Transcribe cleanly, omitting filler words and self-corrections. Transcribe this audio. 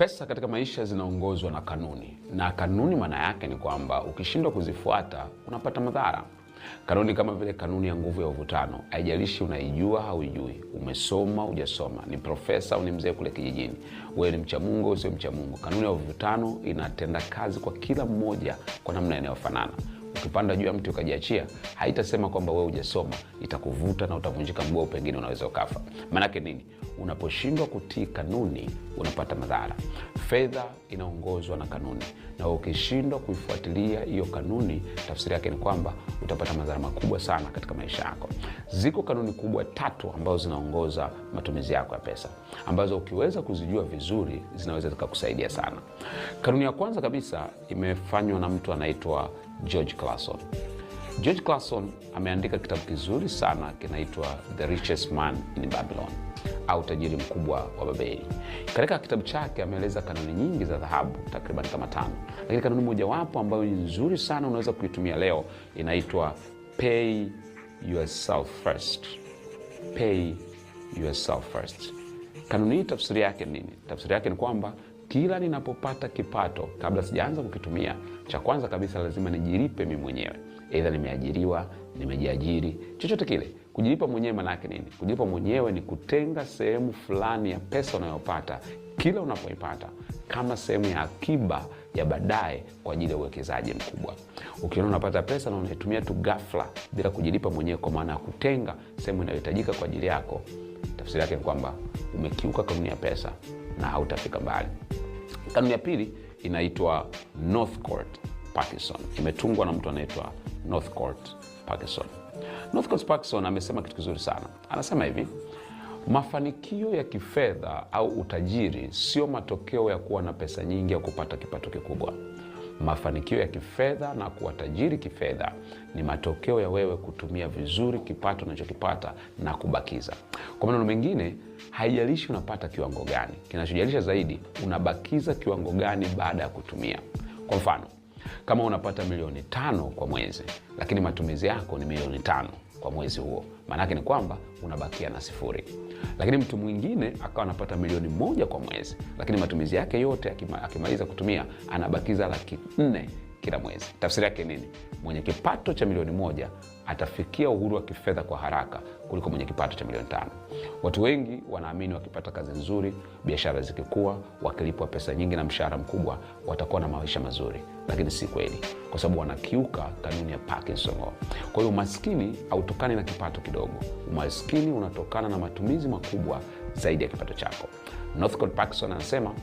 Pesa katika maisha zinaongozwa na kanuni, na kanuni maana yake ni kwamba ukishindwa kuzifuata unapata madhara. Kanuni kama vile kanuni ya nguvu ya uvutano, haijalishi unaijua au hujui, umesoma hujasoma, ni profesa au ni mzee kule kijijini, wewe ni mcha Mungu au sio mcha Mungu, kanuni ya uvutano inatenda kazi kwa kila mmoja kwa namna inayofanana. Ukipanda juu ya mti ukajiachia, haitasema kwamba wewe hujasoma, itakuvuta na utavunjika mguu, pengine unaweza ukafa. Maana yake nini? Unaposhindwa kutii kanuni unapata madhara. Fedha inaongozwa na kanuni, na ukishindwa kuifuatilia hiyo kanuni, tafsiri yake ni kwamba utapata madhara makubwa sana katika maisha yako. Ziko kanuni kubwa 3 ambazo zinaongoza matumizi yako ya pesa, ambazo ukiweza kuzijua vizuri zinaweza zikakusaidia sana. Kanuni ya kwanza kabisa imefanywa na mtu anaitwa George Clason. George Clason ameandika kitabu kizuri sana kinaitwa The Richest Man in Babylon, au tajiri mkubwa wa Babeli. Katika kitabu chake ameeleza kanuni nyingi za dhahabu, takriban kama 5. Lakini kanuni moja wapo ambayo ni nzuri sana unaweza kuitumia leo inaitwa pay yourself first. Pay yourself first. Kanuni hii tafsiri yake nini? Tafsiri yake ni kwamba kila ninapopata kipato, kabla sijaanza kukitumia, cha kwanza kabisa lazima nijilipe mimi mwenyewe. Aidha nimeajiriwa, nimejiajiri, chochote kile. Kujilipa mwenyewe maana yake nini? Kujilipa mwenyewe ni kutenga sehemu fulani ya pesa unayopata kila unapoipata kama sehemu ya akiba ya baadaye kwa ajili ya uwekezaji mkubwa. Ukiona unapata pesa na unaitumia tu ghafla bila kujilipa mwenyewe, kwa maana ya kutenga sehemu inayohitajika kwa ajili yako, tafsiri yake ni kwamba umekiuka kanuni ya pesa na hautafika mbali. Kanuni ya pili inaitwa Northcote Parkinson. Imetungwa na mtu anaitwa Northcote Parkinson. Northcote Parkinson amesema kitu kizuri sana. Anasema hivi: mafanikio ya kifedha au utajiri sio matokeo ya kuwa na pesa nyingi au kupata kipato kikubwa. Mafanikio ya kifedha na kuwa tajiri kifedha ni matokeo ya wewe kutumia vizuri kipato unachokipata na kubakiza. Kwa maneno mengine, haijalishi unapata kiwango gani, kinachojalisha zaidi unabakiza kiwango gani baada ya kutumia. Kwa mfano, kama unapata milioni 5 kwa mwezi, lakini matumizi yako ni milioni 5 kwa mwezi huo, maana yake ni kwamba unabakia na 0. Lakini mtu mwingine akawa anapata milioni 1 kwa mwezi, lakini matumizi yake yote akimaliza kutumia anabakiza 400,000 kila mwezi. Tafsiri yake nini? Mwenye kipato cha milioni 1 atafikia uhuru wa kifedha kwa haraka kuliko mwenye kipato cha milioni 5. Watu wengi wanaamini wakipata kazi nzuri, biashara zikikua, wakilipwa pesa nyingi na mshahara mkubwa, watakuwa na maisha mazuri, lakini si kweli, kwa sababu wanakiuka kanuni ya Parkinson. Kwa hiyo umaskini hautokani na kipato kidogo. Umaskini unatokana na matumizi makubwa zaidi ya kipato chako. Northcote Parkinson anasema